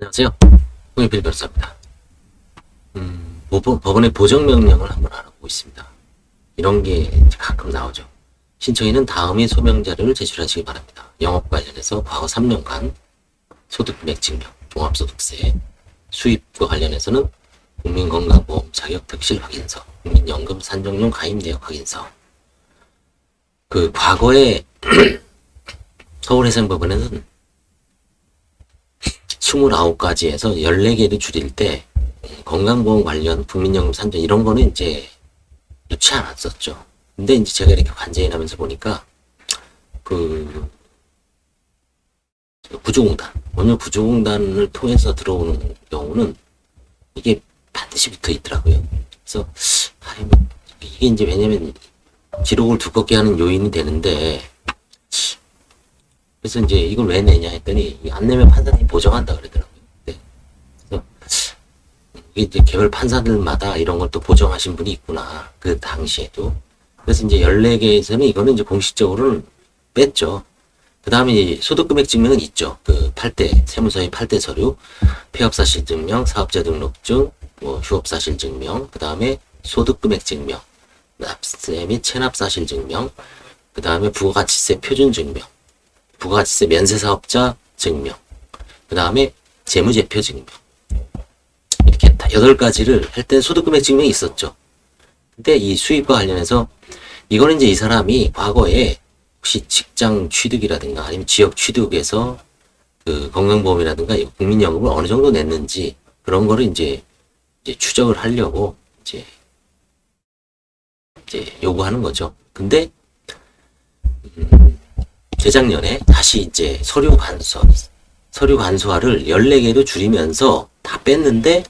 안녕하세요. 홍익필 변호사입니다. 법원의 보정명령을 한번 알아보고 있습니다. 이런 게 가끔 나오죠. 신청인은 다음의 소명 자료를 제출하시기 바랍니다. 영업 관련해서 과거 3년간 소득금액 증명, 종합소득세, 수입과 관련해서는 국민건강보험 자격 득실 확인서, 국민연금 산정용 가입 내역 확인서. 그 과거에 서울해상법원에는 29가지에서 14개를 줄일 때 건강보험 관련 국민연금 산정 이런 거는 이제 넣지 않았었죠. 근데 이제 제가 이렇게 관제인하면서 보니까 그 구조공단, 원유 구조공단을 통해서 들어오는 경우는 이게 반드시 붙어 있더라고요. 그래서 이게 이제 왜냐면 기록을 두껍게 하는 요인이 되는데, 그래서 이제 이걸 왜 내냐 했더니 안 내면 판사님이 보정한다 그러더라고요. 네. 그래서 이게 이제 개별 판사들마다 이런 걸 또 보정하신 분이 있구나. 그 당시에도. 그래서 이제 14개에서는 이거는 이제 공식적으로는 뺐죠. 그 다음에 소득금액 증명은 있죠. 그 8대, 세무서의 8대 서류, 폐업사실 증명, 사업자 등록증, 뭐 휴업사실 증명, 그 다음에 소득금액 증명, 납세 및 체납사실 증명, 그 다음에 부가가치세 표준 증명, 부가가치세 면세사업자 증명, 그 다음에 재무제표 증명. 이렇게 다 8가지를 할 때 소득금액 증명이 있었죠. 근데 이 수입과 관련해서 이거는 이제 이 사람이 과거에 혹시 직장 취득이라든가 아니면 지역 취득에서 그 건강보험이라든가 국민연금을 어느 정도 냈는지 그런 거를 이제 추적을 하려고 이제 요구하는 거죠. 근데 재작년에 다시 이제 서류 간소화를 14개로 줄이면서 다 뺐는데,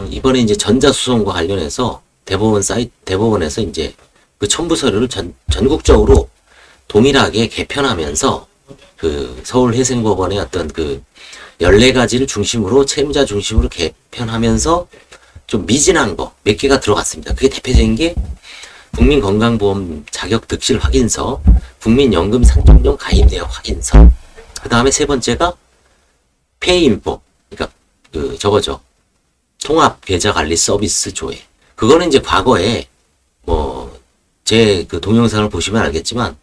이번에 이제 전자수송과 관련해서 대법원에서 이제 그 첨부 서류를 전국적으로 동일하게 개편하면서 그 서울해상법원의 어떤 그 14가지를 중심으로 채무자 중심으로 개편하면서 좀 미진한 거 몇 개가 들어갔습니다. 그게 대표적인 게 국민건강보험 자격 득실 확인서, 국민연금 산정용 가입 내역 확인서, 그 다음에 세 번째가 페이인포, 그러니까 그 저거죠. 통합 계좌 관리 서비스 조회. 그거는 이제 과거에 뭐 제 그 동영상을 보시면 알겠지만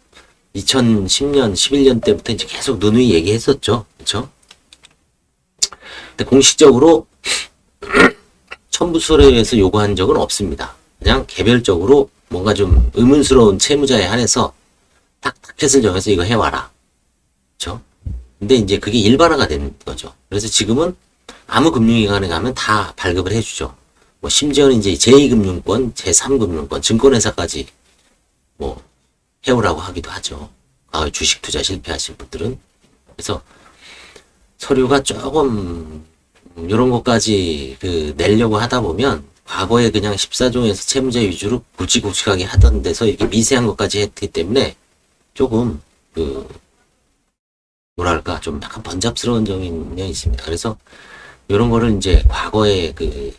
2010년, 11년 때부터 이제 계속 누누이 얘기했었죠. 그렇죠? 근데 공식적으로 첨부 서류에서 요구한 적은 없습니다. 그냥 개별적으로 뭔가 좀 의문스러운 채무자에 한해서 딱 타켓을 정해서 이거 해와라. 그렇죠? 근데 이제 그게 일반화가 된 거죠. 그래서 지금은 아무 금융기관에 가면 다 발급을 해주죠. 뭐 심지어는 이제 제2금융권, 제3금융권, 증권회사까지 뭐 해오라고 하기도 하죠. 주식 투자 실패하신 분들은. 그래서 서류가 조금 이런 것까지 그 내려고 하다 보면 과거에 그냥 14종에서 채무자 위주로 굵직굵직하게 하던 데서 이렇게 미세한 것까지 했기 때문에 조금 그 뭐랄까 좀 약간 번잡스러운 점이 있습니다. 그래서 이런 거를 이제 과거에 그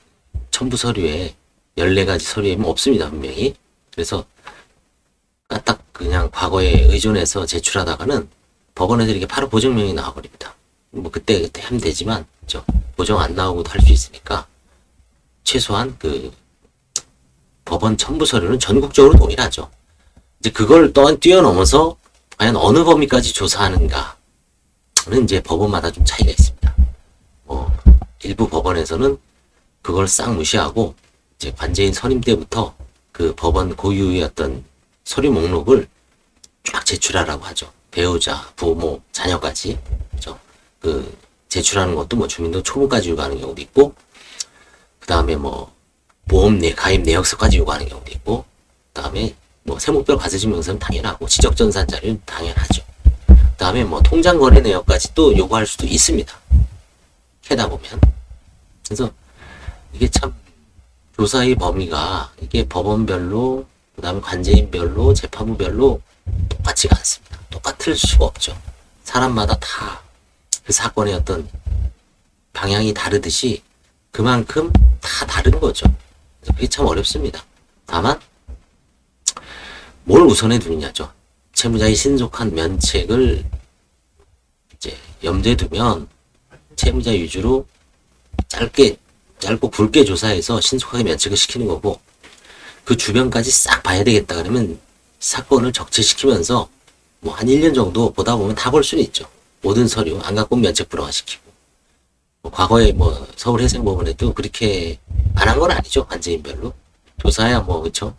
첨부 서류에 14가지 서류에는 없습니다. 분명히. 그래서 딱 그냥 과거에 의존해서 제출하다가는 법원에서 이렇게 바로 보정명이 나와버립니다. 뭐 그때 하면 되지만 보정 안 나오고도 할 수 있으니까 최소한 그 법원 첨부 서류는 전국적으로 동일하죠. 이제 그걸 뛰어넘어서 과연 어느 범위까지 조사하는가는 이제 법원마다 좀 차이가 있습니다. 일부 법원에서는 그걸 싹 무시하고 이제 관제인 선임 때부터 그 법원 고유의 어떤 서류 목록을 쫙 제출하라고 하죠. 배우자, 부모, 자녀까지. 그죠? 그 제출하는 것도 뭐 주민등록 초본까지 요구하는 경우도 있고, 그 다음에 뭐 보험 가입 내역서까지 요구하는 경우도 있고, 그 다음에 뭐 세목별 과세증명서는 당연하고 지적전산 자료는 당연하죠. 그 다음에 뭐 통장 거래 내역까지 또 요구할 수도 있습니다. 캐다 보면. 그래서 이게 참 조사의 범위가 이게 법원별로, 그 다음에 관제인별로, 재판부별로 똑같지가 않습니다. 똑같을 수가 없죠. 사람마다 다 그 사건의 어떤 방향이 다르듯이 그만큼 다 다른 거죠. 그게 참 어렵습니다. 다만 뭘 우선해 두느냐죠. 채무자의 신속한 면책을 이제 염두에 두면 채무자 위주로 짧고 굵게 조사해서 신속하게 면책을 시키는 거고, 그 주변까지 싹 봐야 되겠다 그러면 사건을 적재시키면서 뭐 한 1년 정도 보다 보면 다 볼 수는 있죠. 모든 서류 안 갖고 면책 불허화시키고. 뭐 과거에 뭐 서울해생법원에도 그렇게 안 한 건 아니죠. 관제인별로 조사야 뭐 그쵸.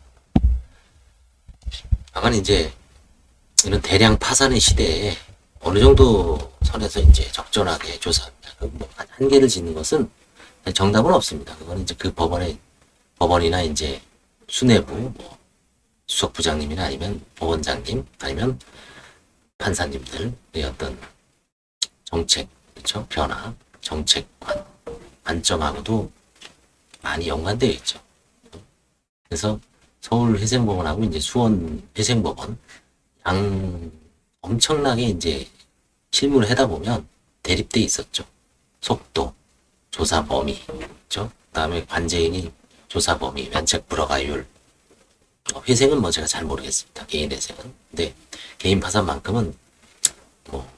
다만 이제 이런 대량 파산의 시대에 어느 정도 선에서 이제 적절하게 조사합니다. 뭐 한계를 짓는 것은 정답은 없습니다. 그건 이제 그 법원이나 이제 수뇌부, 뭐 수석부장님이나 아니면 법원장님, 아니면 판사님들의 어떤 정책, 그렇죠? 변화, 정책 관점하고도 많이 연관되어 있죠. 그래서 서울해생법원하고 이제 수원해생법원 엄청나게 이제 실무를 하다 보면 대립돼 있었죠. 속도, 조사 범위, 그렇죠? 그다음에 관제인이 조사 범위, 면책 불허가율. 회생은 뭐 제가 잘 모르겠습니다. 개인 회생은. 근데 개인 파산만큼은 뭐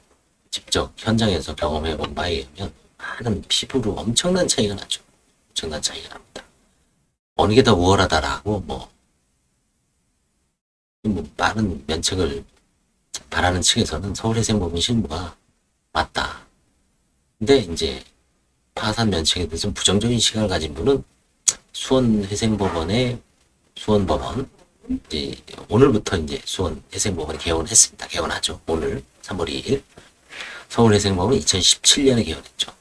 직접 현장에서 경험해 본 바에 의하면 많은 피부로 엄청난 차이가 나죠. 엄청난 차이가 납니다. 어느 게 더 우월하다라고 뭐 많은 면책을 바라는 측에서는 서울해생법원 실무가 맞다. 근데 이제 파산 면책에 대해서 부정적인 시각을 가진 분은 수원해생법원의 수원법원 이제 오늘부터 이제 수원해생법원이 개원했습니다. 개원하죠. 오늘 3월 2일. 서울해생법원은 2017년에 개원했죠.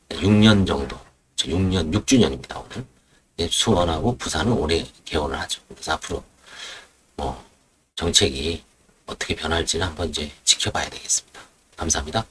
6년 정도. 6주년입니다. 오늘. 수원하고 부산은 올해 개원을 하죠. 그래서 앞으로 뭐 정책이 어떻게 변할지는 한번 이제 지켜봐야 되겠습니다. 감사합니다.